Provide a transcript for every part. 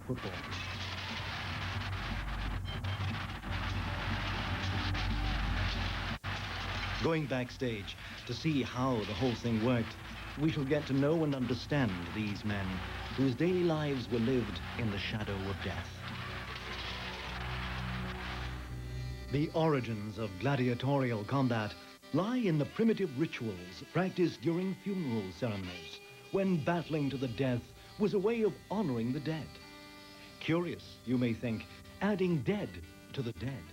football. Going backstage to see how the whole thing worked, we shall get to know and understand these men whose daily lives were lived in the shadow of death. The origins of gladiatorial combat lie in the primitive rituals practiced during funeral ceremonies, when battling to the death was a way of honoring the dead. Curious, you may think, adding dead to the dead.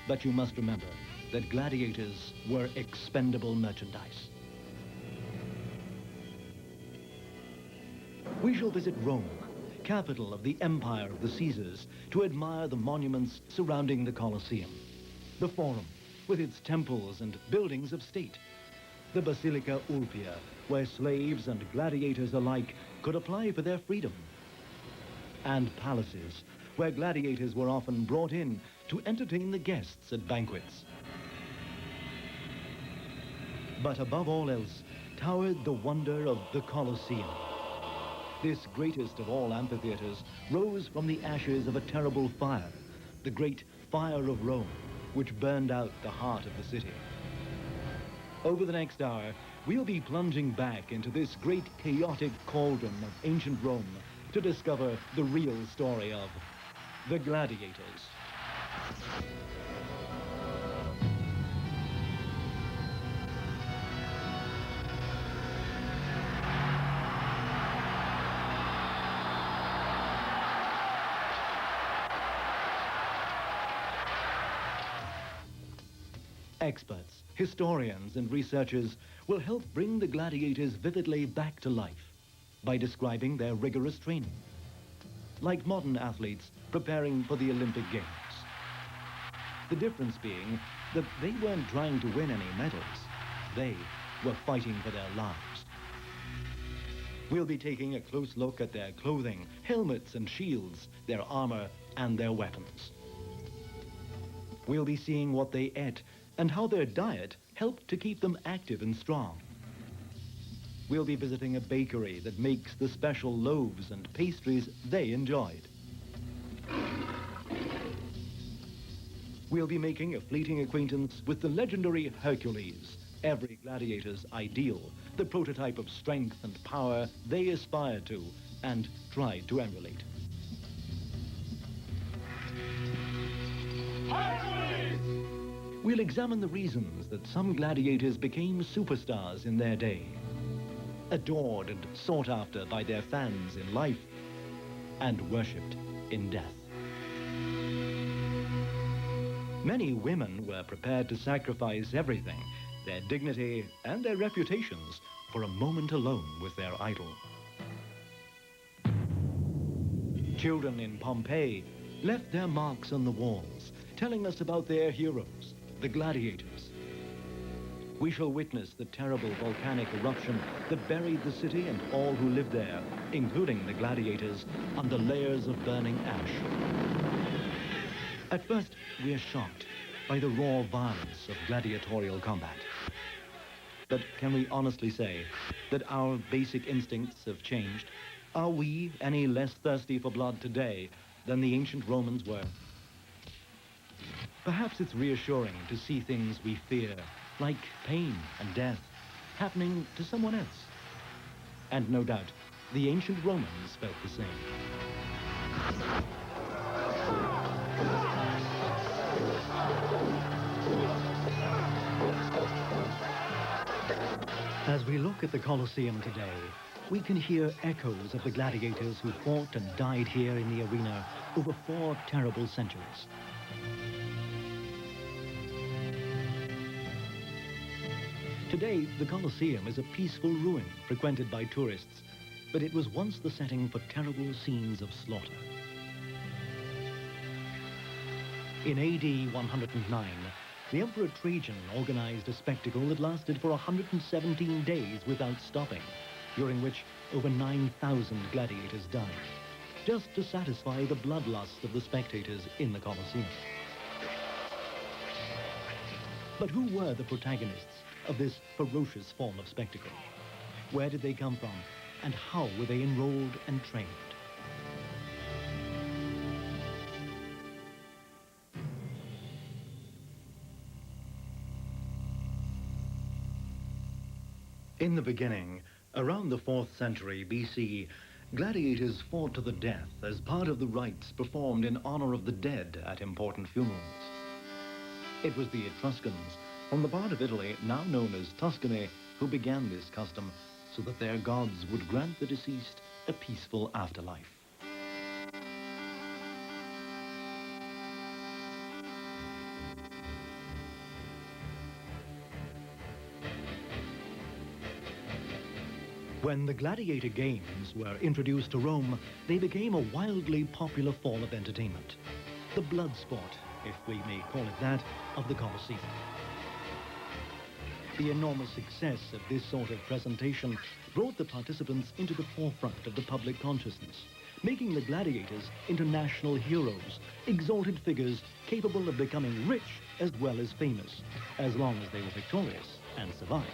But you must remember that gladiators were expendable merchandise. We shall visit Rome, capital of the Empire of the Caesars, to admire the monuments surrounding the Colosseum. The Forum, with its temples and buildings of state. The Basilica Ulpia, where slaves and gladiators alike could apply for their freedom. And palaces, where gladiators were often brought in to entertain the guests at banquets. But above all else, towered the wonder of the Colosseum. This greatest of all amphitheaters rose from the ashes of a terrible fire, the great Fire of Rome, which burned out the heart of the city. Over the next hour, we'll be plunging back into this great chaotic cauldron of ancient Rome to discover the real story of the gladiators. Experts, historians, and researchers will help bring the gladiators vividly back to life by describing their rigorous training, like modern athletes preparing for the Olympic Games. The difference being that they weren't trying to win any medals. They were fighting for their lives. We'll be taking a close look at their clothing, helmets and shields, their armor and their weapons. We'll be seeing what they ate and how their diet helped to keep them active and strong. We'll be visiting a bakery that makes the special loaves and pastries they enjoyed. We'll be making a fleeting acquaintance with the legendary Hercules, every gladiator's ideal, the prototype of strength and power they aspired to and tried to emulate. Hercules! We'll examine the reasons that some gladiators became superstars in their day, adored and sought after by their fans in life, and worshipped in death. Many women were prepared to sacrifice everything, their dignity and their reputations, for a moment alone with their idol. Children in Pompeii left their marks on the walls, telling us about their heroes, the gladiators. We shall witness the terrible volcanic eruption that buried the city and all who lived there, including the gladiators, under layers of burning ash. At first, we are shocked by the raw violence of gladiatorial combat. But can we honestly say that our basic instincts have changed? Are we any less thirsty for blood today than the ancient Romans were? Perhaps it's reassuring to see things we fear, like pain and death, happening to someone else. And no doubt, the ancient Romans felt the same. As we look at the Colosseum today, we can hear echoes of the gladiators who fought and died here in the arena over 4 terrible centuries. Today, the Colosseum is a peaceful ruin frequented by tourists, but it was once the setting for terrible scenes of slaughter. In AD 109, the Emperor Trajan organized a spectacle that lasted for 117 days without stopping, during which over 9,000 gladiators died, just to satisfy the bloodlust of the spectators in the Colosseum. But who were the protagonists of this ferocious form of spectacle? Where did they come from, and how were they enrolled and trained? In the beginning, around the 4th century BC, gladiators fought to the death as part of the rites performed in honor of the dead at important funerals. It was the Etruscans, from the part of Italy now known as Tuscany, who began this custom so that their gods would grant the deceased a peaceful afterlife. When the gladiator games were introduced to Rome, they became a wildly popular form of entertainment. The blood sport, if we may call it that, of the Colosseum. The enormous success of this sort of presentation brought the participants into the forefront of the public consciousness, making the gladiators into national heroes, exalted figures capable of becoming rich as well as famous, as long as they were victorious and survived.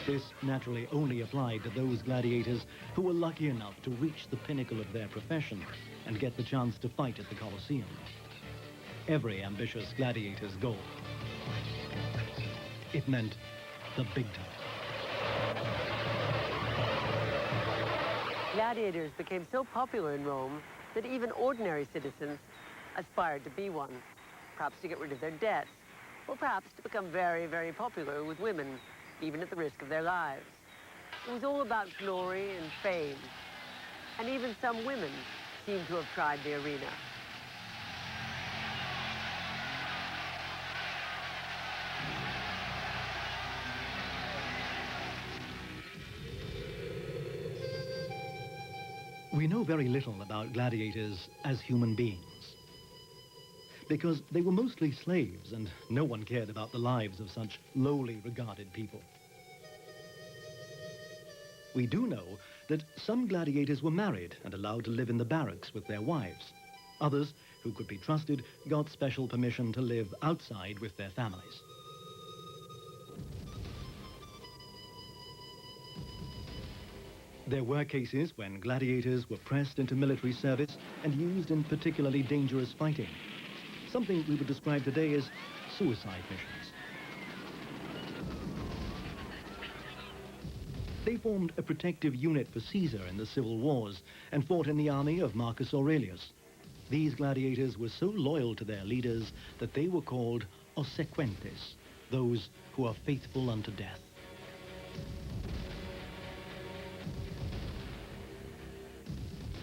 This naturally only applied to those gladiators who were lucky enough to reach the pinnacle of their profession and get the chance to fight at the Colosseum. Every ambitious gladiator's goal. It meant the big time. Gladiators became so popular in Rome that even ordinary citizens aspired to be one, perhaps to get rid of their debts, or perhaps to become very, very popular with women, even at the risk of their lives. It was all about glory and fame, and even some women seemed to have tried the arena. We know very little about gladiators as human beings, because they were mostly slaves and no one cared about the lives of such lowly regarded people. We do know that some gladiators were married and allowed to live in the barracks with their wives. Others, who could be trusted, got special permission to live outside with their families. There were cases when gladiators were pressed into military service and used in particularly dangerous fighting, something we would describe today as suicide missions. They formed a protective unit for Caesar in the civil wars and fought in the army of Marcus Aurelius. These gladiators were so loyal to their leaders that they were called obsequentes, those who are faithful unto death.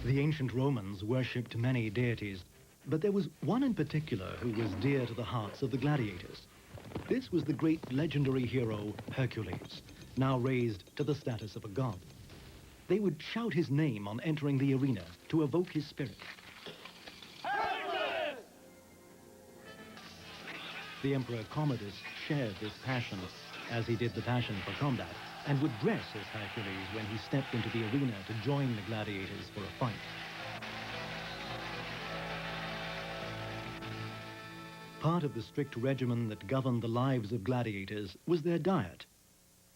The ancient Romans worshipped many deities, but there was one in particular who was dear to the hearts of the gladiators. This was the great legendary hero Hercules, now raised to the status of a god. They would shout his name on entering the arena to evoke his spirit. Hercules! The Emperor Commodus shared this passion, as he did the passion for combat, and would dress as Hercules when he stepped into the arena to join the gladiators for a fight. Part of the strict regimen that governed the lives of gladiators was their diet.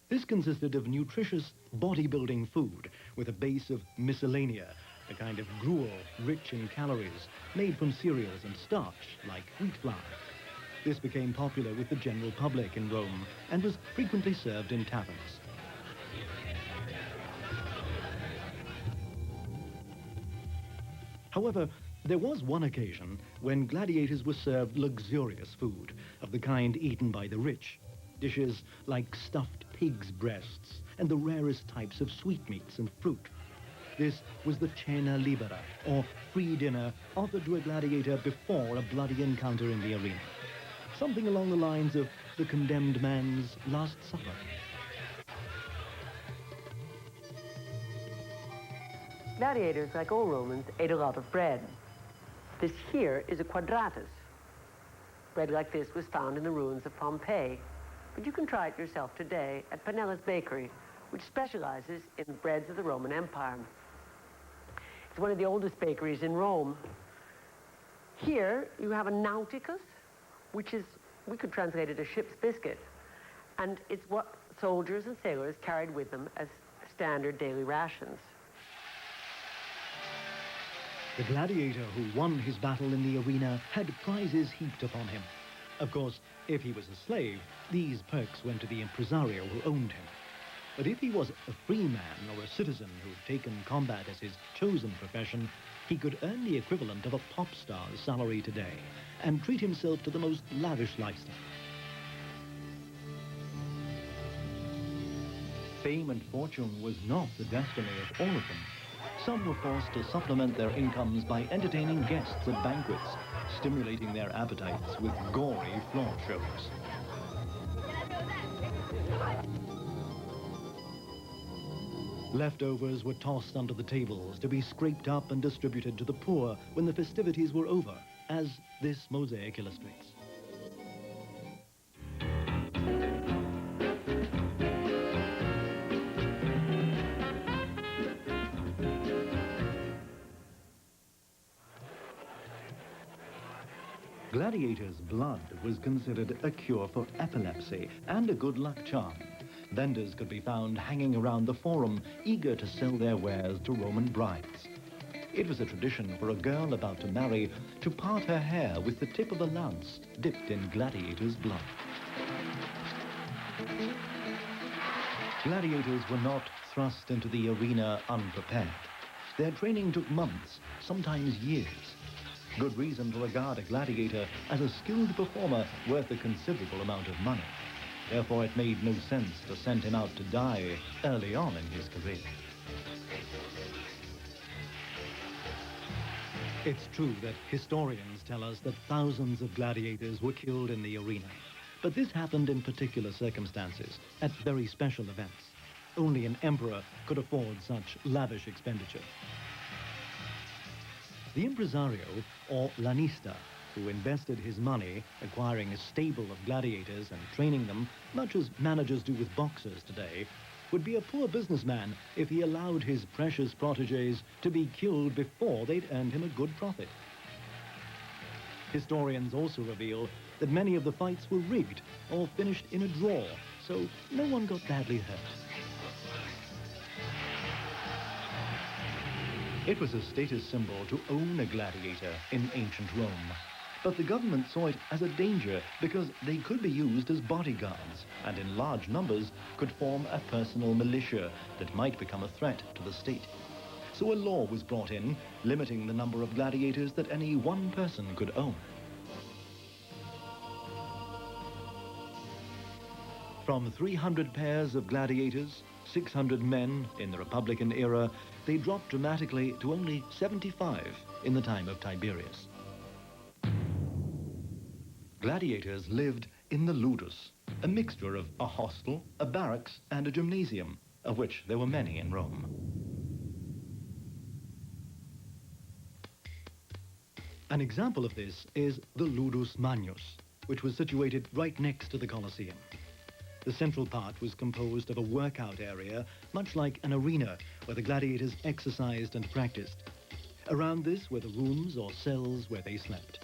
This consisted of nutritious bodybuilding food with a base of miscellanea, a kind of gruel rich in calories, made from cereals and starch like wheat flour. This became popular with the general public in Rome and was frequently served in taverns. However, there was one occasion when gladiators were served luxurious food of the kind eaten by the rich. Dishes like stuffed pig's breasts and the rarest types of sweetmeats and fruit. This was the cena libera, or free dinner, offered to a gladiator before a bloody encounter in the arena. Something along the lines of the condemned man's last supper. Gladiators, like all Romans, ate a lot of bread. This here is a quadratus. Bread like this was found in the ruins of Pompeii, but you can try it yourself today at Panella's Bakery, which specializes in the breads of the Roman Empire. It's one of the oldest bakeries in Rome. Here you have a nauticus, which is, we could translate it as ship's biscuit, and it's what soldiers and sailors carried with them as standard daily rations. The gladiator who won his battle in the arena had prizes heaped upon him. Of course, if he was a slave, these perks went to the impresario who owned him. But if he was a free man or a citizen who'd taken combat as his chosen profession, he could earn the equivalent of a pop star's salary today and treat himself to the most lavish lifestyle. Fame and fortune was not the destiny of all of them. Some were forced to supplement their incomes by entertaining guests at banquets, stimulating their appetites with gory floor shows. Leftovers were tossed under the tables to be scraped up and distributed to the poor when the festivities were over, as this mosaic illustrates. Gladiators' blood was considered a cure for epilepsy and a good luck charm. Vendors could be found hanging around the forum, eager to sell their wares to Roman brides. It was a tradition for a girl about to marry to part her hair with the tip of a lance dipped in gladiators' blood. Gladiators were not thrust into the arena unprepared. Their training took months, sometimes years. Good reason to regard a gladiator as a skilled performer worth a considerable amount of money. Therefore, it made no sense to send him out to die early on in his career. It's true that historians tell us that thousands of gladiators were killed in the arena. But this happened in particular circumstances, at very special events. Only an emperor could afford such lavish expenditure. The impresario, or lanista, who invested his money acquiring a stable of gladiators and training them, much as managers do with boxers today, would be a poor businessman if he allowed his precious protégés to be killed before they'd earned him a good profit. Historians also reveal that many of the fights were rigged or finished in a draw, so no one got badly hurt. It was a status symbol to own a gladiator in ancient Rome. But the government saw it as a danger because they could be used as bodyguards and in large numbers could form a personal militia that might become a threat to the state. So a law was brought in, limiting the number of gladiators that any one person could own. From 300 pairs of gladiators, 600 men in the Republican era, they dropped dramatically to only 75 in the time of Tiberius. Gladiators lived in the ludus, a mixture of a hostel, a barracks, and a gymnasium, of which there were many in Rome. An example of this is the Ludus Magnus, which was situated right next to the Colosseum. The central part was composed of a workout area, much like an arena where the gladiators exercised and practiced. Around this were the rooms or cells where they slept.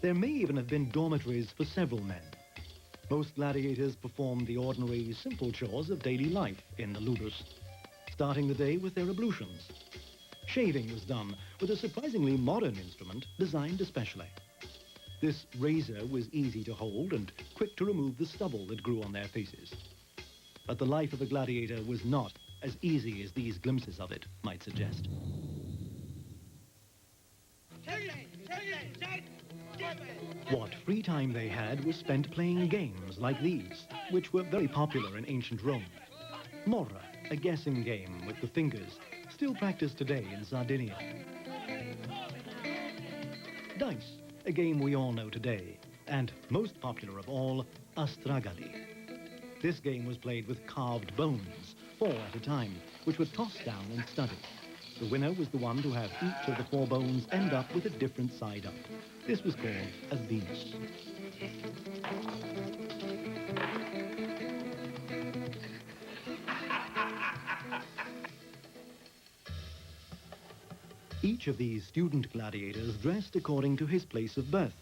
There may even have been dormitories for several men. Most gladiators performed the ordinary, simple chores of daily life in the ludus, starting the day with their ablutions. Shaving was done with a surprisingly modern instrument designed especially. This razor was easy to hold and quick to remove the stubble that grew on their faces. But the life of a gladiator was not as easy as these glimpses of it might suggest. What free time they had was spent playing games like these, which were very popular in ancient Rome. Morra, a guessing game with the fingers, still practiced today in Sardinia. Dice, a game we all know today, and most popular of all, astragali. This game was played with carved bones, 4 at a time, which were tossed down and studied. The winner was the one to have each of the 4 bones end up with a different side up. This was called a Venus. Each of these student gladiators dressed according to his place of birth,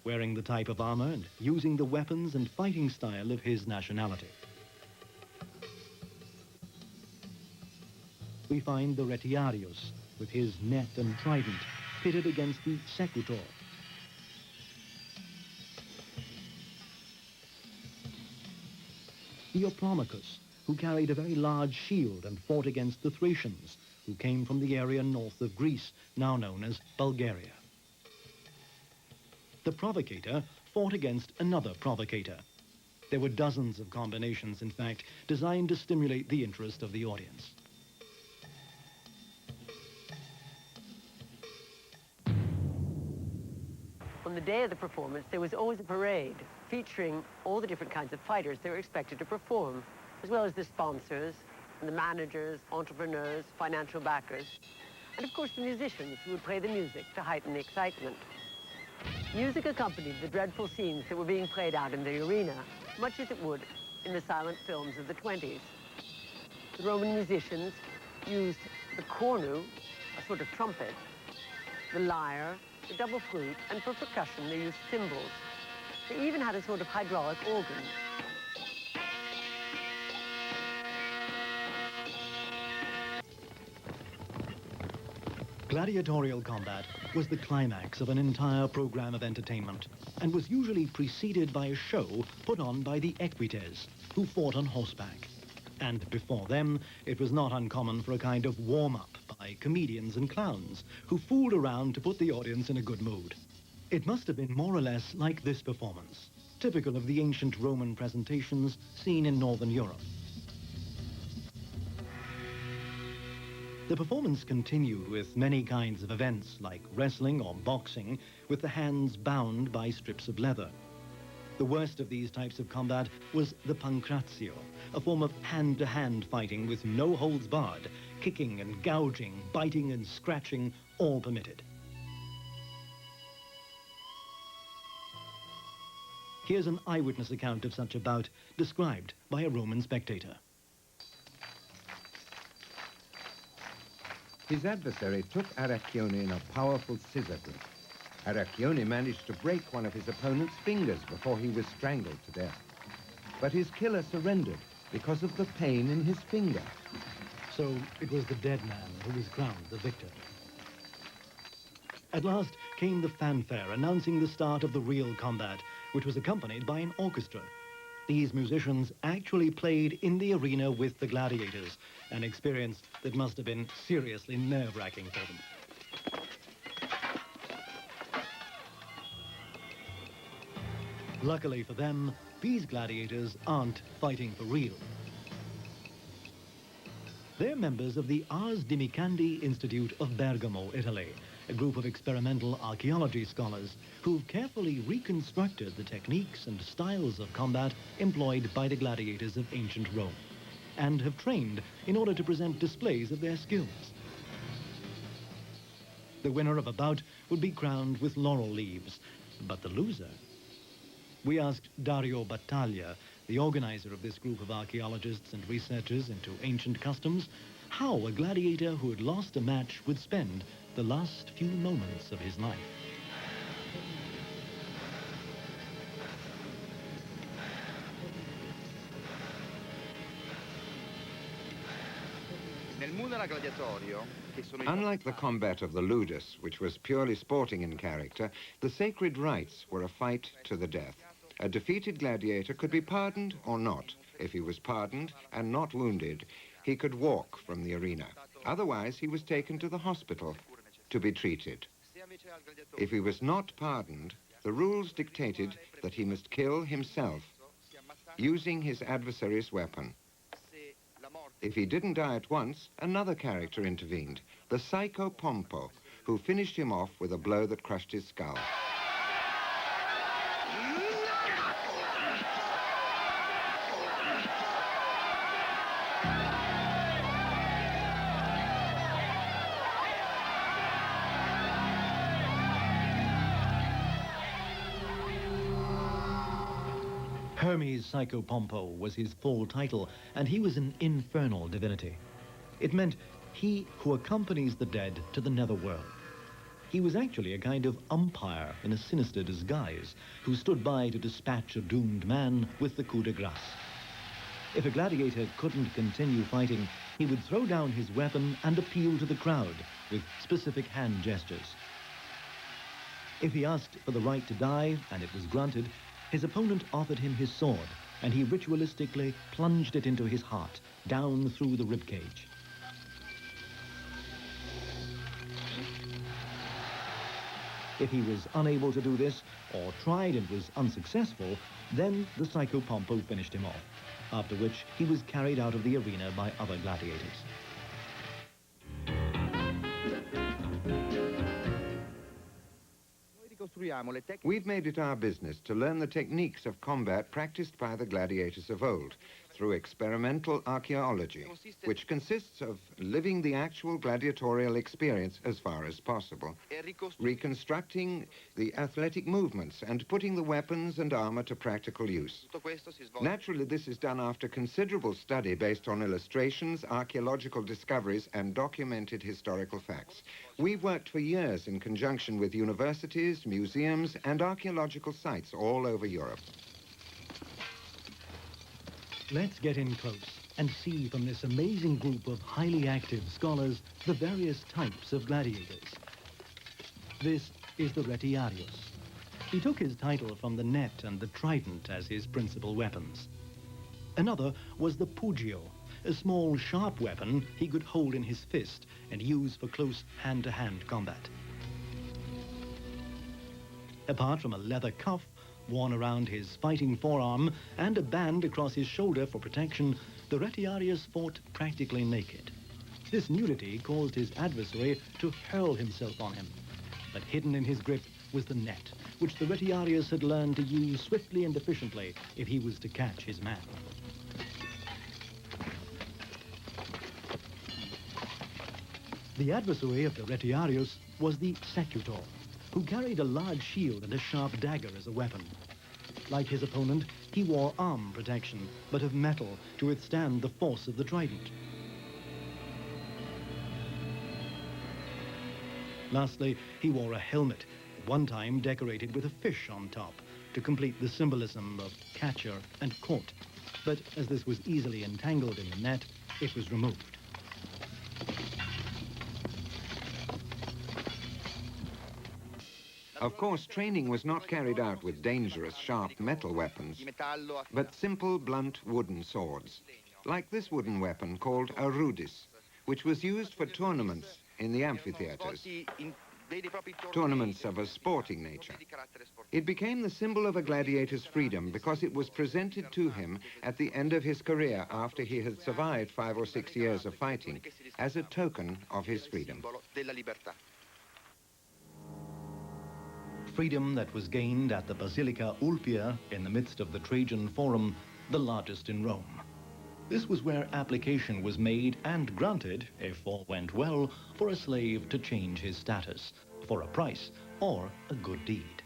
wearing the type of armor and using the weapons and fighting style of his nationality. We find the retiarius, with his net and trident, pitted against the secutor. Theopromachus, who carried a very large shield and fought against the Thracians, who came from the area north of Greece, now known as Bulgaria. The provocator fought against another provocator. There were dozens of combinations, in fact, designed to stimulate the interest of the audience. On the day of the performance, there was always a parade featuring all the different kinds of fighters they were expected to perform, as well as the sponsors, and the managers, entrepreneurs, financial backers, and of course the musicians who would play the music to heighten the excitement. Music accompanied the dreadful scenes that were being played out in the arena, much as it would in the silent films of the 20s. The Roman musicians used the cornu, a sort of trumpet, the lyre, the double flute, and for percussion they used cymbals. They even had a sort of hydraulic organ. Gladiatorial combat was the climax of an entire program of entertainment and was usually preceded by a show put on by the equites, who fought on horseback. And before them, it was not uncommon for a kind of warm-up by comedians and clowns who fooled around to put the audience in a good mood. It must have been more or less like this performance, typical of the ancient Roman presentations seen in Northern Europe. The performance continued with many kinds of events like wrestling or boxing with the hands bound by strips of leather. The worst of these types of combat was the pancrazio, a form of hand-to-hand fighting with no holds barred, kicking and gouging, biting and scratching, all permitted. Here's an eyewitness account of such a bout described by a Roman spectator. His adversary took Aracchione in a powerful scissor grip. Aracchione managed to break one of his opponent's fingers before he was strangled to death. But his killer surrendered because of the pain in his finger. So it was the dead man who was crowned the victor. At last came the fanfare announcing the start of the real combat, which was accompanied by an orchestra. These musicians actually played in the arena with the gladiators, an experience that must have been seriously nerve-wracking for them. Luckily for them, these gladiators aren't fighting for real. They're members of the Ars Dimicandi Institute of Bergamo, Italy, a group of experimental archaeology scholars who've carefully reconstructed the techniques and styles of combat employed by the gladiators of ancient Rome, and have trained in order to present displays of their skills. The winner of a bout would be crowned with laurel leaves, but the loser... We asked Dario Battaglia, the organizer of this group of archaeologists and researchers into ancient customs, how a gladiator who had lost a match would spend the last few moments of his life. Unlike the combat of the ludus, which was purely sporting in character, the sacred rites were a fight to the death. A defeated gladiator could be pardoned or not. If he was pardoned and not wounded, he could walk from the arena. Otherwise, he was taken to the hospital to be treated. If he was not pardoned, the rules dictated that he must kill himself using his adversary's weapon. If he didn't die at once, another character intervened, the psychopompo, who finished him off with a blow that crushed his skull. Hermes Psychopompo was his full title, and he was an infernal divinity. It meant he who accompanies the dead to the netherworld. He was actually a kind of umpire in a sinister disguise, who stood by to dispatch a doomed man with the coup de grace. If a gladiator couldn't continue fighting, he would throw down his weapon and appeal to the crowd with specific hand gestures. If he asked for the right to die, and it was granted, his opponent offered him his sword, and he ritualistically plunged it into his heart, down through the ribcage. If he was unable to do this, or tried and was unsuccessful, then the psychopompo finished him off, after which he was carried out of the arena by other gladiators. We've made it our business to learn the techniques of combat practiced by the gladiators of old through experimental archaeology, which consists of living the actual gladiatorial experience as far as possible, reconstructing the athletic movements and putting the weapons and armor to practical use. Naturally, this is done after considerable study based on illustrations, archaeological discoveries, and documented historical facts. We've worked for years in conjunction with universities, museums, and archaeological sites all over Europe. Let's get in close and see from this amazing group of highly active scholars the various types of gladiators. This is the retiarius. He took his title from the net and the trident as his principal weapons. Another was the pugio, a small sharp weapon he could hold in his fist and use for close hand-to-hand combat. Apart from a leather cuff worn around his fighting forearm and a band across his shoulder for protection, the retiarius fought practically naked. This nudity caused his adversary to hurl himself on him, but hidden in his grip was the net, which the retiarius had learned to use swiftly and efficiently if he was to catch his man. The adversary of the retiarius was the secutor, who carried a large shield and a sharp dagger as a weapon. Like his opponent, he wore arm protection, but of metal to withstand the force of the trident. Lastly, he wore a helmet, at one time decorated with a fish on top, to complete the symbolism of catcher and caught. But as this was easily entangled in the net, it was removed. Of course, training was not carried out with dangerous, sharp metal weapons, but simple, blunt wooden swords, like this wooden weapon called a rudis, which was used for tournaments in the amphitheaters, tournaments of a sporting nature. It became the symbol of a gladiator's freedom because it was presented to him at the end of his career after he had survived 5 or 6 years of fighting, as a token of his freedom. Freedom that was gained at the Basilica Ulpia in the midst of the Trajan Forum, the largest in Rome. This was where application was made and granted, if all went well, for a slave to change his status, for a price or a good deed.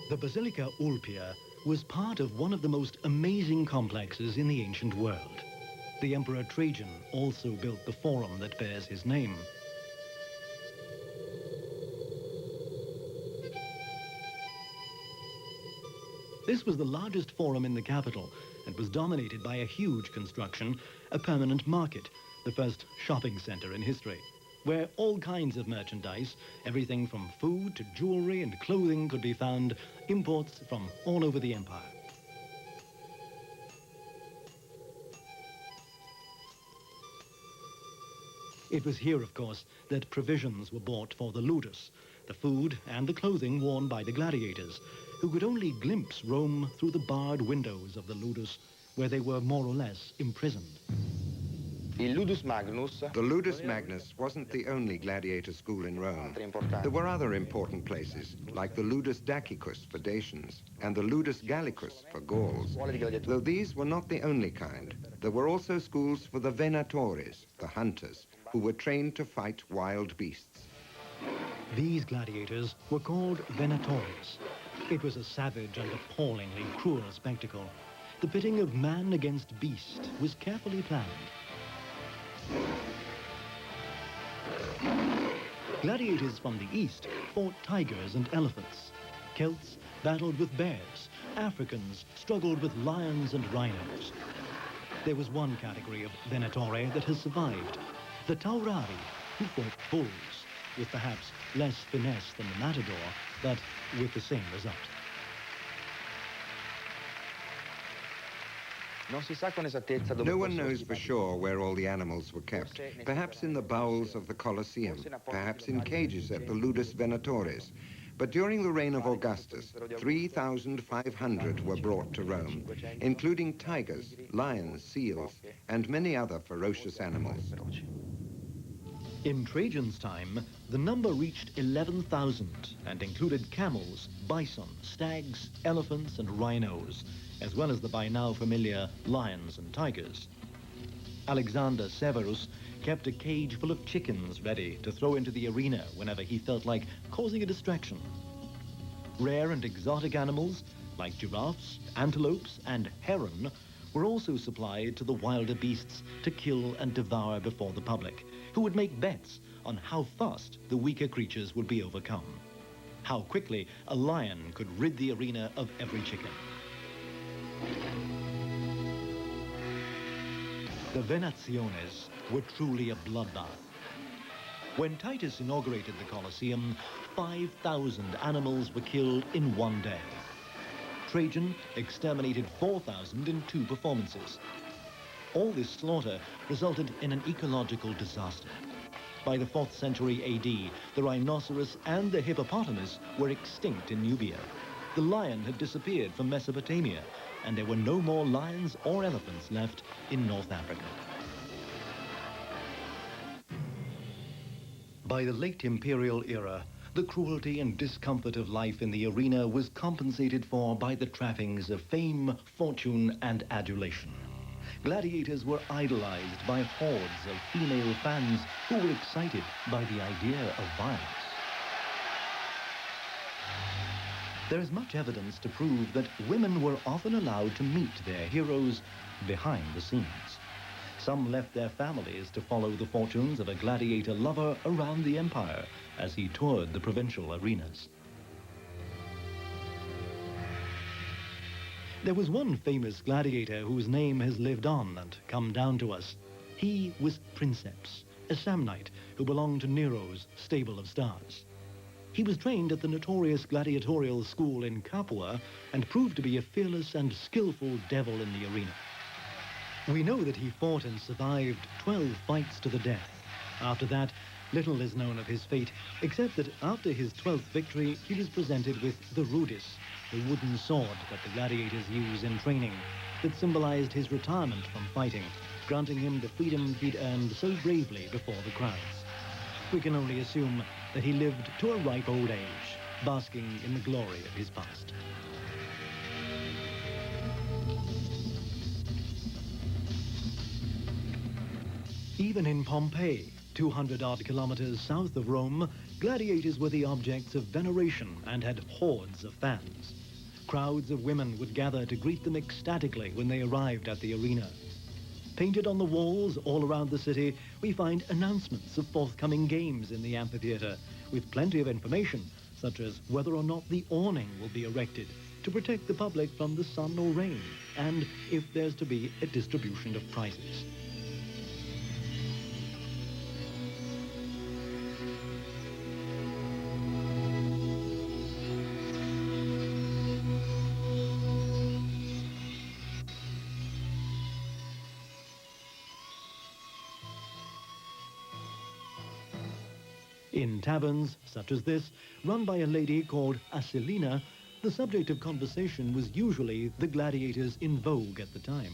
The Basilica Ulpia was part of one of the most amazing complexes in the ancient world. The Emperor Trajan also built the forum that bears his name. This was the largest forum in the capital and was dominated by a huge construction, a permanent market, the first shopping center in history, where all kinds of merchandise, everything from food to jewelry and clothing, could be found, imports from all over the empire. It was here, of course, that provisions were bought for the ludus, the food and the clothing worn by the gladiators, who could only glimpse Rome through the barred windows of the ludus, where they were more or less imprisoned. The Ludus Magnus wasn't the only gladiator school in Rome. There were other important places, like the Ludus Dacicus for Dacians and the Ludus Gallicus for Gauls. Though these were not the only kind, there were also schools for the Venatores, the hunters, who were trained to fight wild beasts. These gladiators were called Venatores. It was a savage and appallingly cruel spectacle. The pitting of man against beast was carefully planned. Gladiators from the east fought tigers and elephants. Celts battled with bears. Africans struggled with lions and rhinos. There was one category of Venatore that has survived, the Taurari, who fought bulls. with perhaps less finesse than the matador, but with the same result. No one knows for sure where all the animals were kept. Perhaps in the bowels of the Colosseum, perhaps in cages at the Ludus Venatores. But during the reign of Augustus, 3,500 were brought to Rome, including tigers, lions, seals, and many other ferocious animals. In Trajan's time, the number reached 11,000 and included camels, bison, stags, elephants, and rhinos, as well as the by now familiar lions and tigers. Alexander Severus kept a cage full of chickens ready to throw into the arena whenever he felt like causing a distraction. Rare and exotic animals, like giraffes, antelopes, and heron, were also supplied to the wilder beasts to kill and devour before the public, who would make bets on how fast the weaker creatures would be overcome, how quickly a lion could rid the arena of every chicken. The Venationes were truly a bloodbath. When Titus inaugurated the Colosseum, 5,000 animals were killed in one day. Trajan exterminated 4,000 in 2 performances. All this slaughter resulted in an ecological disaster. By the 4th century AD, the rhinoceros and the hippopotamus were extinct in Nubia. The lion had disappeared from Mesopotamia, and there were no more lions or elephants left in North Africa. By the late imperial era, the cruelty and discomfort of life in the arena was compensated for by the trappings of fame, fortune, and adulation. Gladiators were idolized by hordes of female fans who were excited by the idea of violence. There is much evidence to prove that women were often allowed to meet their heroes behind the scenes. Some left their families to follow the fortunes of a gladiator lover around the empire as he toured the provincial arenas. There was one famous gladiator whose name has lived on and come down to us. He was Princeps, a Samnite who belonged to Nero's stable of stars. He was trained at the notorious gladiatorial school in Capua and proved to be a fearless and skillful devil in the arena. We know that he fought and survived 12 fights to the death. After that, little is known of his fate, except that after his 12th victory, he was presented with the rudis, the wooden sword that the gladiators use in training, that symbolized his retirement from fighting, granting him the freedom he'd earned so bravely before the crowds. We can only assume that he lived to a ripe old age, basking in the glory of his past. Even in Pompeii, 200-odd kilometers south of Rome, gladiators were the objects of veneration and had hordes of fans. Crowds of women would gather to greet them ecstatically when they arrived at the arena. Painted on the walls all around the city, we find announcements of forthcoming games in the amphitheater, with plenty of information, such as whether or not the awning will be erected to protect the public from the sun or rain, and if there's to be a distribution of prizes. In taverns, such as this, run by a lady called Asilina, the subject of conversation was usually the gladiators in vogue at the time.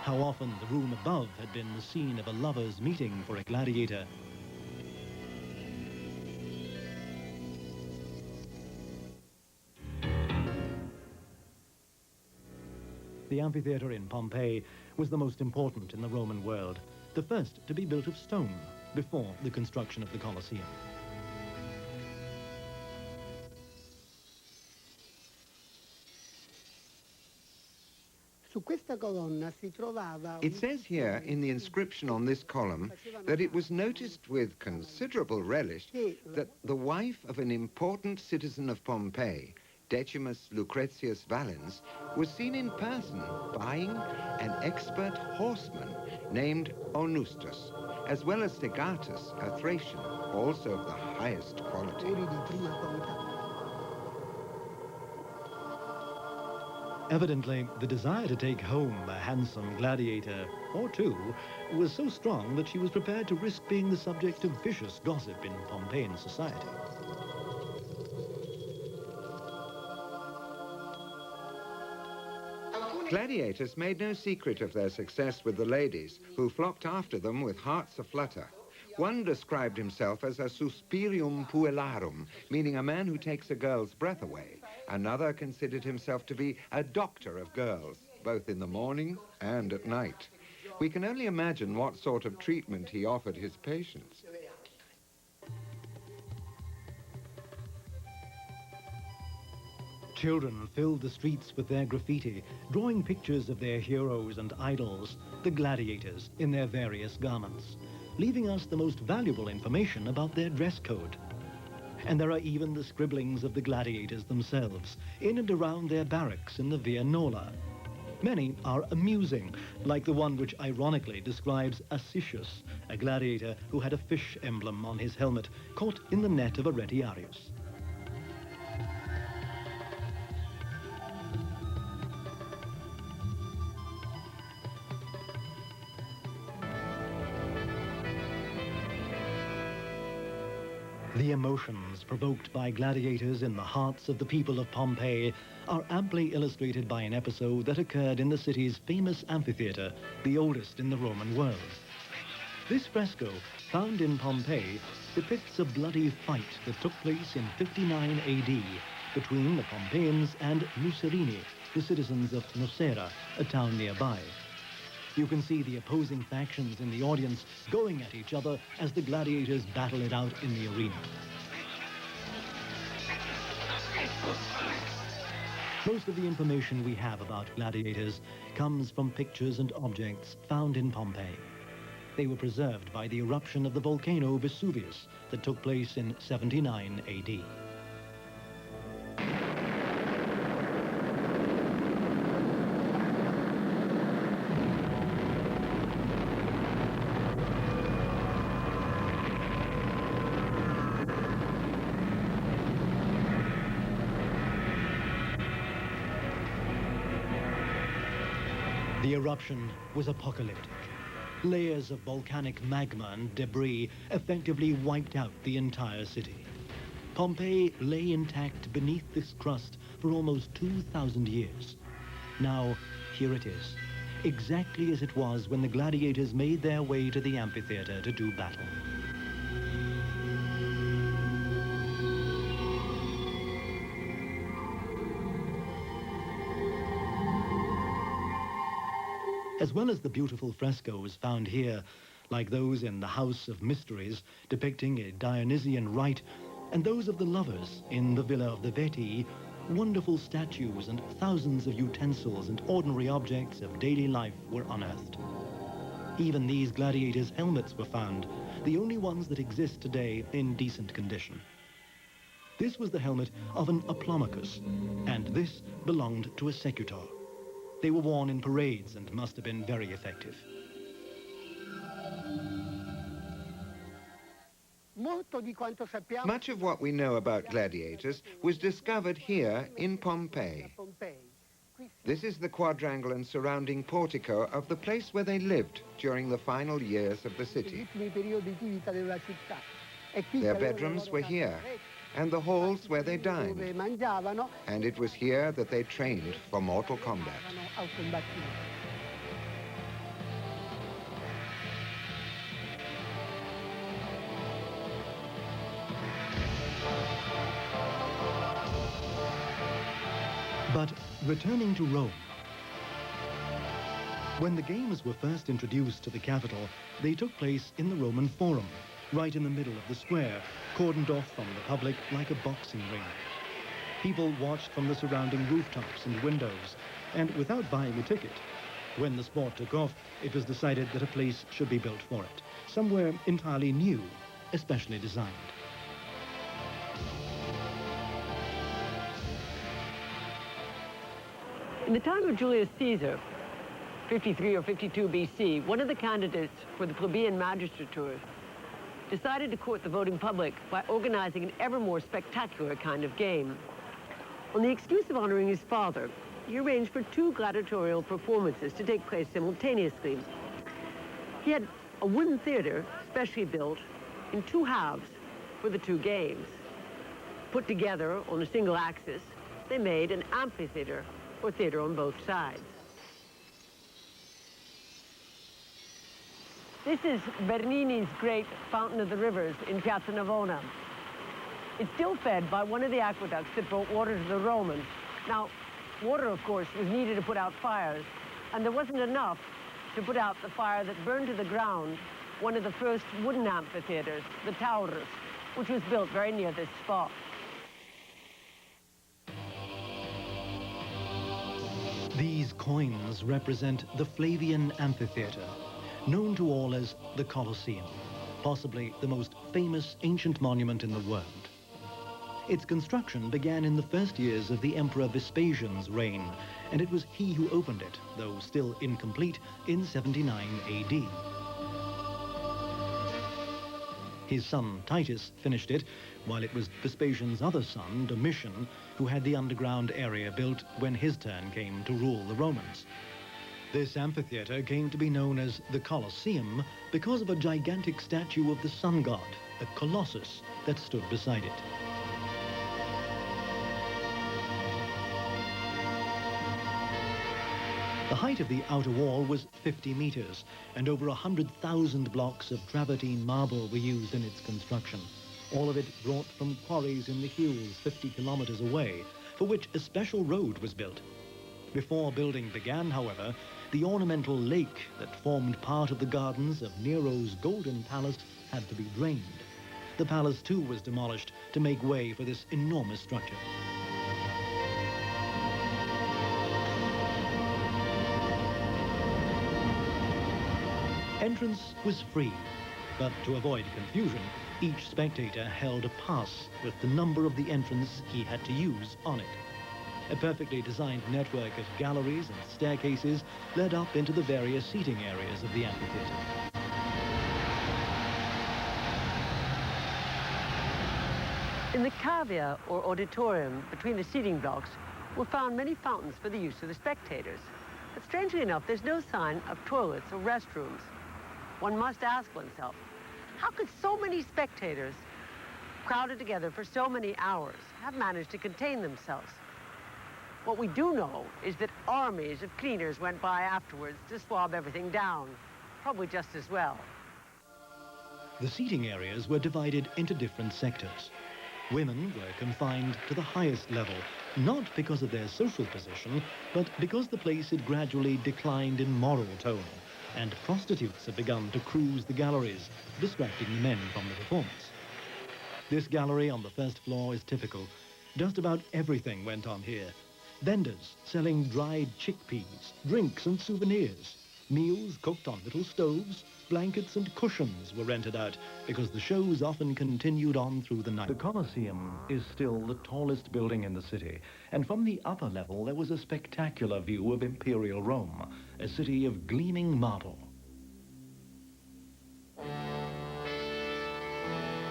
How often the room above had been the scene of a lover's meeting for a gladiator. The amphitheater in Pompeii was the most important in the Roman world, the first to be built of stone before the construction of the Colosseum. It says here in the inscription on this column that it was noticed with considerable relish that the wife of an important citizen of Pompeii Decimus Lucretius Valens, was seen in person buying an expert horseman named Onustus, as well as Tegatus, a Thracian, also of the highest quality. Evidently, the desire to take home a handsome gladiator, or two, was so strong that she was prepared to risk being the subject of vicious gossip in Pompeian society. Gladiators made no secret of their success with the ladies, who flocked after them with hearts aflutter. One described himself as a suspirium puellarum, meaning a man who takes a girl's breath away. Another considered himself to be a doctor of girls, both in the morning and at night. We can only imagine what sort of treatment he offered his patients. Children filled the streets with their graffiti, drawing pictures of their heroes and idols, the gladiators, in their various garments, leaving us the most valuable information about their dress code. And there are even the scribblings of the gladiators themselves, in and around their barracks in the Via Nola. Many are amusing, like the one which ironically describes Assicius, a gladiator who had a fish emblem on his helmet, caught in the net of a retiarius. The emotions provoked by gladiators in the hearts of the people of Pompeii are amply illustrated by an episode that occurred in the city's famous amphitheater, the oldest in the Roman world. This fresco, found in Pompeii, depicts a bloody fight that took place in 59 AD between the Pompeians and Nucerini, the citizens of Nocera, a town nearby. You can see the opposing factions in the audience going at each other as the gladiators battle it out in the arena. Most of the information we have about gladiators comes from pictures and objects found in Pompeii. They were preserved by the eruption of the volcano Vesuvius that took place in 79 AD. The eruption was apocalyptic. Layers of volcanic magma and debris effectively wiped out the entire city. Pompeii lay intact beneath this crust for almost 2,000 years. Now, here it is, exactly as it was when the gladiators made their way to the amphitheater to do battle. As well as the beautiful frescoes found here, like those in the House of Mysteries depicting a Dionysian rite, and those of the lovers in the Villa of the Vetii, wonderful statues and thousands of utensils and ordinary objects of daily life were unearthed. Even these gladiators' helmets were found, the only ones that exist today in decent condition. This was the helmet of an Aplomachus, and this belonged to a secutor. They were worn in parades and must have been very effective. Much of what we know about gladiators was discovered here in Pompeii. This is the quadrangle and surrounding portico of the place where they lived during the final years of the city. Their bedrooms were here, and the halls where they dined. And it was here that they trained for mortal combat. But returning to Rome, when the games were first introduced to the capital, they took place in the Roman Forum, right in the middle of the square, cordoned off from the public like a boxing ring. People watched from the surrounding rooftops and windows, and without buying a ticket. When the sport took off, it was decided that a place should be built for it, somewhere entirely new, especially designed. In the time of Julius Caesar, 53 or 52 BC, one of the candidates for the plebeian magistrature decided to court the voting public by organizing an ever more spectacular kind of game. On the excuse of honoring his father, he arranged for 2 gladiatorial performances to take place simultaneously. He had a wooden theater, specially built, in 2 halves for the 2 games. Put together on a single axis, they made an amphitheater, or theater on both sides. This is Bernini's great Fountain of the Rivers in Piazza Navona. It's still fed by one of the aqueducts that brought water to the Romans. Now, water, of course, was needed to put out fires, and there wasn't enough to put out the fire that burned to the ground one of the first wooden amphitheaters, the Taurus, which was built very near this spot. These coins represent the Flavian amphitheater, known to all as the Colosseum, possibly the most famous ancient monument in the world. Its construction began in the first years of the Emperor Vespasian's reign, and it was he who opened it, though still incomplete, in 79 AD. His son Titus finished it, while it was Vespasian's other son, Domitian, who had the underground area built when his turn came to rule the Romans. This amphitheater came to be known as the Colosseum because of a gigantic statue of the sun god, a colossus, that stood beside it. The height of the outer wall was 50 meters, and over 100,000 blocks of travertine marble were used in its construction, all of it brought from quarries in the hills 50 kilometers away, for which a special road was built. Before building began, however, the ornamental lake that formed part of the gardens of Nero's Golden Palace had to be drained. The palace, too, was demolished to make way for this enormous structure. Entrance was free, but to avoid confusion, each spectator held a pass with the number of the entrance he had to use on it. A perfectly designed network of galleries and staircases led up into the various seating areas of the amphitheater. In the cavea, or auditorium, between the seating blocks, were found many fountains for the use of the spectators. But strangely enough, there's no sign of toilets or restrooms. One must ask oneself, how could so many spectators, crowded together for so many hours, have managed to contain themselves? What we do know is that armies of cleaners went by afterwards to swab everything down, probably just as well. The seating areas were divided into different sectors. Women were confined to the highest level, not because of their social position, but because the place had gradually declined in moral tone, and prostitutes had begun to cruise the galleries, distracting the men from the performance. This gallery on the first floor is typical. Just about everything went on here. Vendors selling dried chickpeas, drinks and souvenirs. Meals cooked on little stoves, blankets and cushions were rented out because the shows often continued on through the night. The Colosseum is still the tallest building in the city, and from the upper level there was a spectacular view of Imperial Rome, a city of gleaming marble.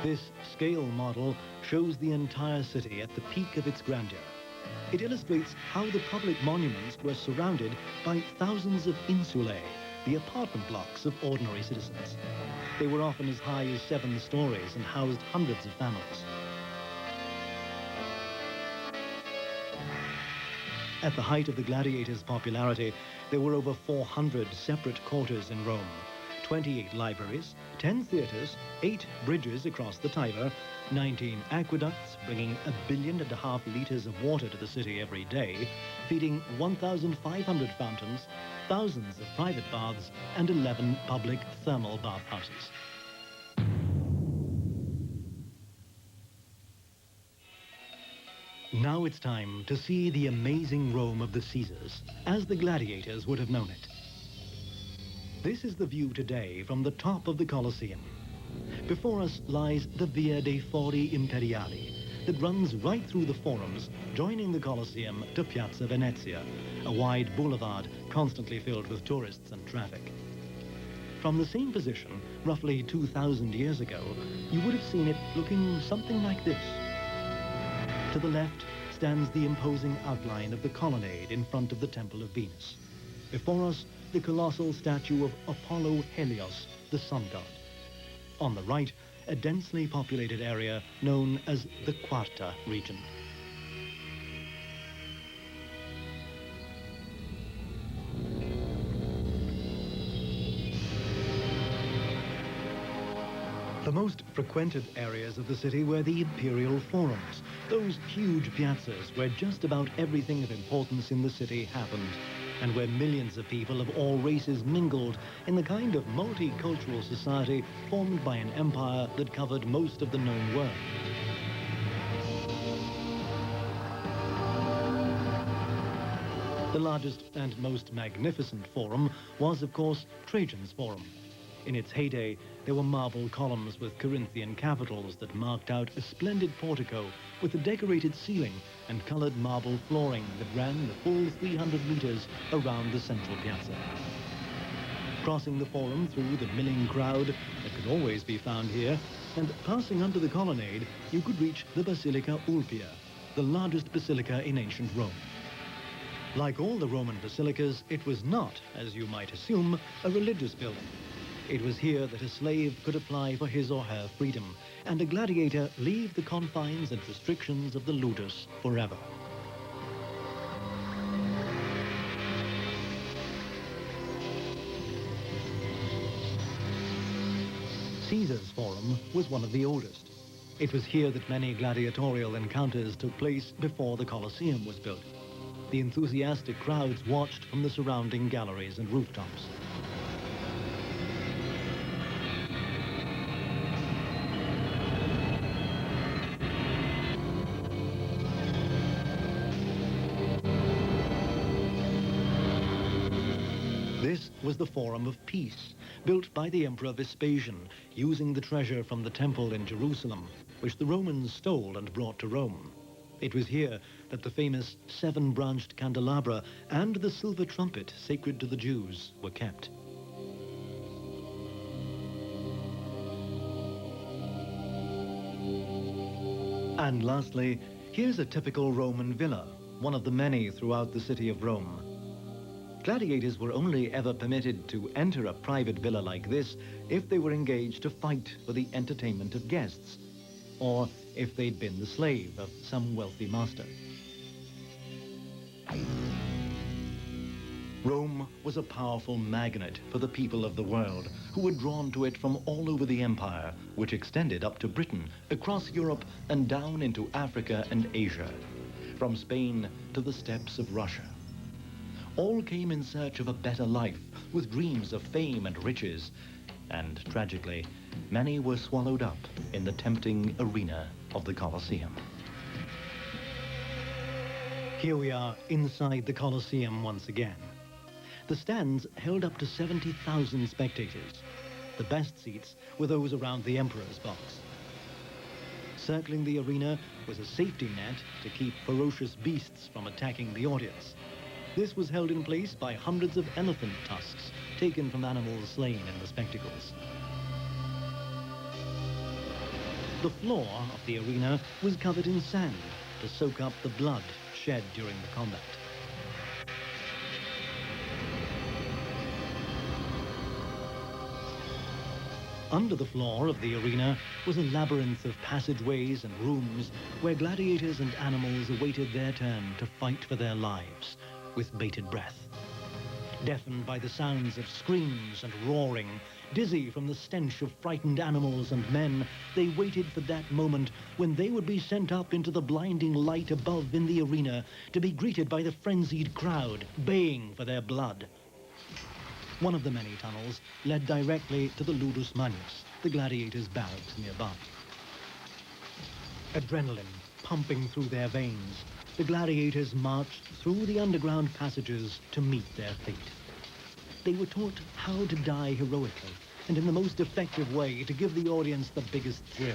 This scale model shows the entire city at the peak of its grandeur. It illustrates how the public monuments were surrounded by thousands of insulae, the apartment blocks of ordinary citizens. They were often as high as 7 stories and housed hundreds of families. At the height of the gladiators' popularity, there were over 400 separate quarters in Rome, 28 libraries, 10 theaters, 8 bridges across the Tiber, 19 aqueducts bringing 1.5 billion liters of water to the city every day, feeding 1,500 fountains, thousands of private baths, and 11 public thermal bathhouses. Now it's time to see the amazing Rome of the Caesars, as the gladiators would have known it. This is the view today from the top of the Colosseum. Before us lies the Via dei Fori Imperiali, that runs right through the forums, joining the Colosseum to Piazza Venezia, a wide boulevard constantly filled with tourists and traffic. From the same position, roughly 2,000 years ago, you would have seen it looking something like this. To the left stands the imposing outline of the colonnade in front of the Temple of Venus. Before us, the colossal statue of Apollo Helios, the sun god. On the right, a densely populated area known as the Quarta region. The most frequented areas of the city were the imperial forums, those huge piazzas where just about everything of importance in the city happened, and where millions of people of all races mingled in the kind of multicultural society formed by an empire that covered most of the known world. The largest and most magnificent forum was, of course, Trajan's Forum. In its heyday, there were marble columns with Corinthian capitals that marked out a splendid portico with a decorated ceiling and colored marble flooring that ran the full 300 meters around the central piazza. Crossing the forum through the milling crowd that could always be found here, and passing under the colonnade, you could reach the Basilica Ulpia, the largest basilica in ancient Rome. Like all the Roman basilicas, it was not, as you might assume, a religious building. It was here that a slave could apply for his or her freedom, and a gladiator leave the confines and restrictions of the ludus forever. Caesar's Forum was one of the oldest. It was here that many gladiatorial encounters took place before the Colosseum was built. The enthusiastic crowds watched from the surrounding galleries and rooftops. This was the Forum of Peace, built by the Emperor Vespasian, using the treasure from the temple in Jerusalem, which the Romans stole and brought to Rome. It was here that the famous 7-branched candelabra and the silver trumpet sacred to the Jews were kept. And lastly, here's a typical Roman villa, one of the many throughout the city of Rome. Gladiators were only ever permitted to enter a private villa like this if they were engaged to fight for the entertainment of guests, or if they'd been the slave of some wealthy master. Rome was a powerful magnet for the people of the world, who were drawn to it from all over the empire, which extended up to Britain, across Europe, and down into Africa and Asia, from Spain to the steppes of Russia. All came in search of a better life, with dreams of fame and riches, and tragically, many were swallowed up in the tempting arena of the Colosseum. Here we are inside the Colosseum once again. The stands held up to 70,000 spectators. The best seats were those around the Emperor's box. Circling the arena was a safety net to keep ferocious beasts from attacking the audience. This was held in place by hundreds of elephant tusks taken from animals slain in the spectacles. The floor of the arena was covered in sand to soak up the blood shed during the combat. Under the floor of the arena was a labyrinth of passageways and rooms where gladiators and animals awaited their turn to fight for their lives with bated breath. Deafened by the sounds of screams and roaring, dizzy from the stench of frightened animals and men, they waited for that moment when they would be sent up into the blinding light above in the arena to be greeted by the frenzied crowd, baying for their blood. One of the many tunnels led directly to the Ludus Magnus, the gladiators' barracks nearby. Adrenaline pumping through their veins, the gladiators marched through the underground passages to meet their fate. They were taught how to die heroically and in the most effective way to give the audience the biggest thrill.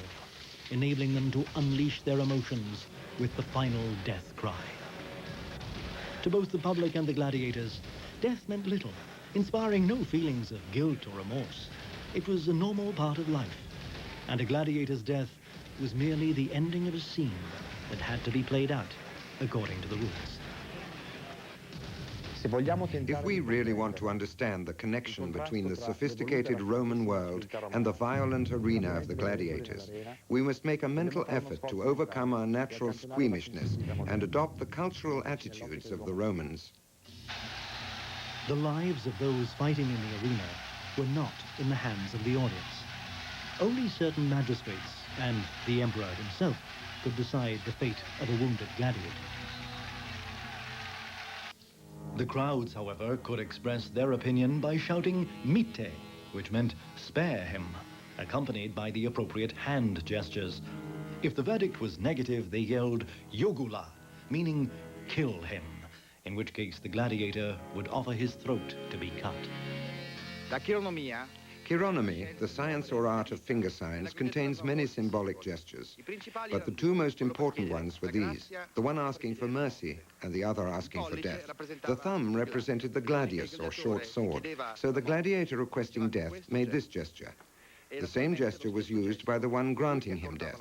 enabling them to unleash their emotions with the final death cry. To both the public and the gladiators, death meant little, inspiring no feelings of guilt or remorse. It was a normal part of life, and a gladiator's death was merely the ending of a scene that had to be played out according to the rules. If we really want to understand the connection between the sophisticated Roman world and the violent arena of the gladiators, we must make a mental effort to overcome our natural squeamishness and adopt the cultural attitudes of the Romans. The lives of those fighting in the arena were not in the hands of the audience. Only certain magistrates and the emperor himself could decide the fate of a wounded gladiator. The crowds, however, could express their opinion by shouting "Mite," which meant "spare him," accompanied by the appropriate hand gestures. If the verdict was negative, they yelled "Jugula," meaning "kill him," in which case the gladiator would offer his throat to be cut. Chironomy, the science or art of finger signs, contains many symbolic gestures, but the two most important ones were these, the one asking for mercy and the other asking for death. The thumb represented the gladius, or short sword, so the gladiator requesting death made this gesture. The same gesture was used by the one granting him death.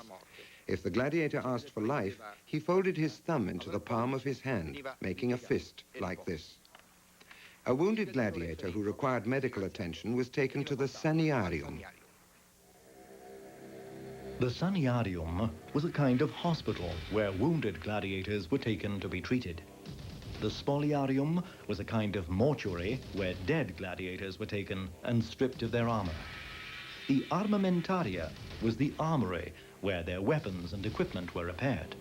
If the gladiator asked for life, he folded his thumb into the palm of his hand, making a fist like this. A wounded gladiator who required medical attention was taken to the saniarium. The saniarium was a kind of hospital where wounded gladiators were taken to be treated. The spoliarium was a kind of mortuary where dead gladiators were taken and stripped of their armor. The armamentaria was the armory where their weapons and equipment were repaired.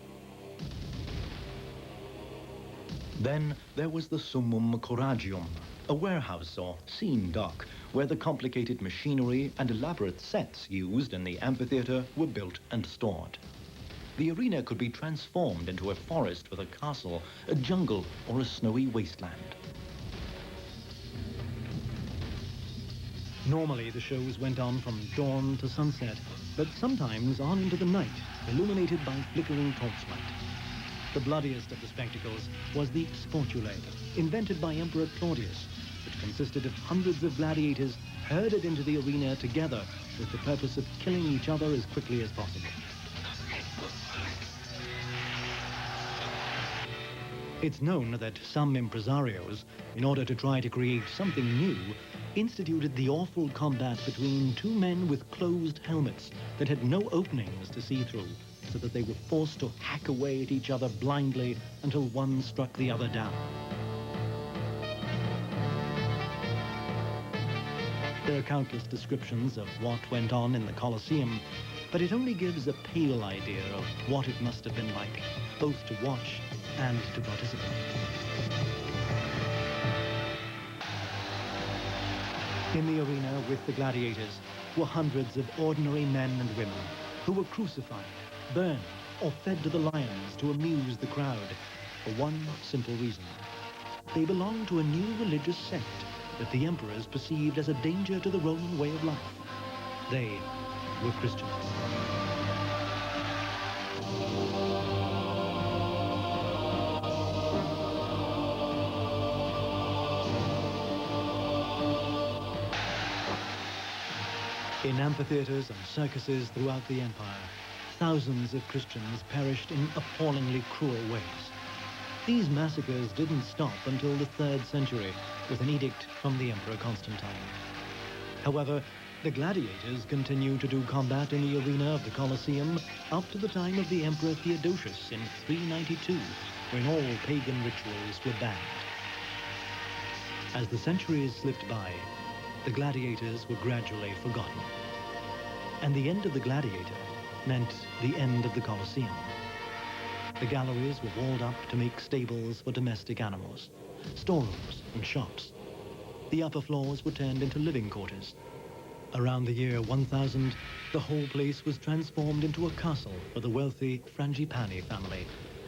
Then there was the summum coragium, a warehouse or scene dock where the complicated machinery and elaborate sets used in the amphitheater were built and stored. The arena could be transformed into a forest with a castle, a jungle, or a snowy wasteland. Normally the shows went on from dawn to sunset, but sometimes on into the night, illuminated by flickering torchlight. The bloodiest of the spectacles was the sportule, invented by Emperor Claudius, which consisted of hundreds of gladiators herded into the arena together with the purpose of killing each other as quickly as possible. It's known that some impresarios, in order to try to create something new, instituted the awful combat between two men with closed helmets that had no openings to see through, so that they were forced to hack away at each other blindly until one struck the other down. There are countless descriptions of what went on in the Colosseum, but it only gives a pale idea of what it must have been like, both to watch and to participate. In the arena with the gladiators were hundreds of ordinary men and women who were crucified, burned, or fed to the lions to amuse the crowd for one simple reason. They belonged to a new religious sect that the emperors perceived as a danger to the Roman way of life. They were Christians. In amphitheaters and circuses throughout the empire, thousands of Christians perished in appallingly cruel ways. These massacres didn't stop until the 3rd century with an edict from the Emperor Constantine. However, the gladiators continued to do combat in the arena of the Colosseum up to the time of the Emperor Theodosius in 392, when all pagan rituals were banned. As the centuries slipped by, the gladiators were gradually forgotten. And the end of the gladiator meant the end of the Colosseum. The galleries were walled up to make stables for domestic animals, storerooms and shops. The upper floors were turned into living quarters. Around the year 1000, the whole place was transformed into a castle for the wealthy Frangipani family,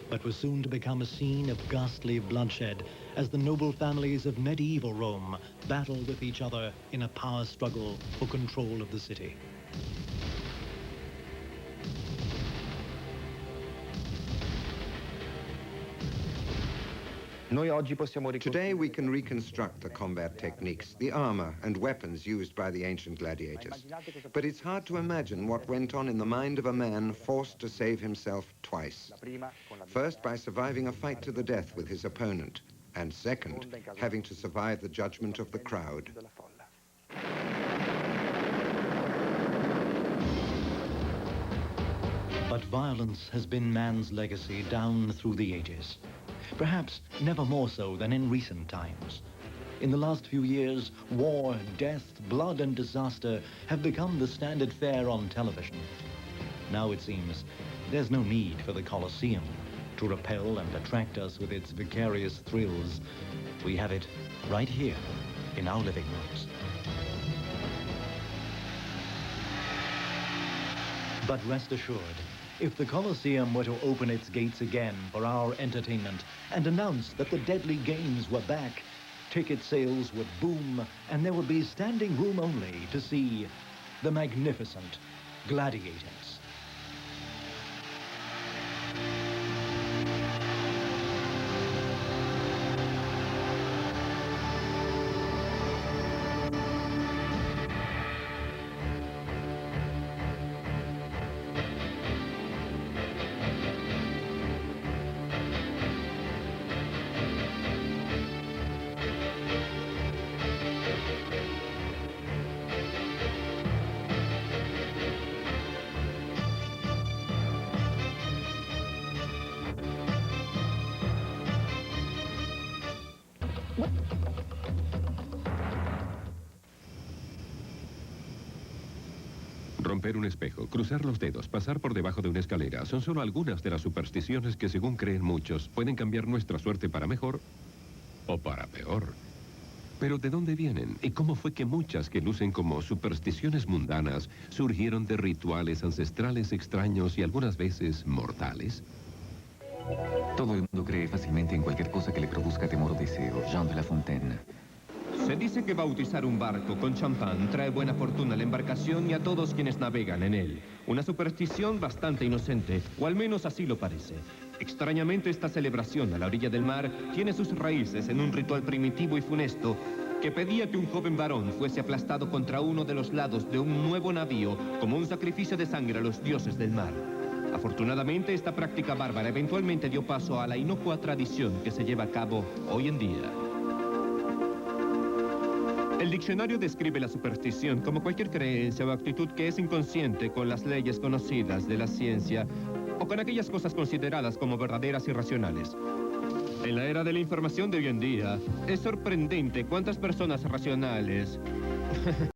but was soon to become a scene of ghastly bloodshed as the noble families of medieval Rome battled with each other in a power struggle for control of the city. Today we can reconstruct the combat techniques, the armor and weapons used by the ancient gladiators. But it's hard to imagine what went on in the mind of a man forced to save himself twice. First, by surviving a fight to the death with his opponent, and second, having to survive the judgment of the crowd. But violence has been man's legacy down through the ages. Perhaps never more so than in recent times. In the last few years, war, death, blood and disaster have become the standard fare on television. Now it seems there's no need for the Colosseum to repel and attract us with its vicarious thrills. We have it right here in our living rooms. But rest assured, if the Colosseum were to open its gates again for our entertainment and announce that the deadly games were back, ticket sales would boom and there would be standing room only to see the magnificent Gladiators. Romper un espejo, cruzar los dedos, pasar por debajo de una escalera, son solo algunas de las supersticiones que, según creen muchos, pueden cambiar nuestra suerte para mejor o para peor. Pero ¿de dónde vienen? ¿Y cómo fue que muchas que lucen como supersticiones mundanas surgieron de rituales ancestrales extraños y algunas veces mortales? Todo el mundo cree fácilmente en cualquier cosa que le produzca temor o deseo. Jean de La Fontaine. Se dice que bautizar un barco con champán trae buena fortuna a la embarcación y a todos quienes navegan en él. Una superstición bastante inocente, o al menos así lo parece. Extrañamente, esta celebración a la orilla del mar tiene sus raíces en un ritual primitivo y funesto que pedía que un joven varón fuese aplastado contra uno de los lados de un nuevo navío como un sacrificio de sangre a los dioses del mar. Afortunadamente, esta práctica bárbara eventualmente dio paso a la inocua tradición que se lleva a cabo hoy en día. El diccionario describe la superstición como cualquier creencia o actitud que es inconsciente con las leyes conocidas de la ciencia o con aquellas cosas consideradas como verdaderas y racionales. En la era de la información de hoy en día, es sorprendente cuántas personas racionales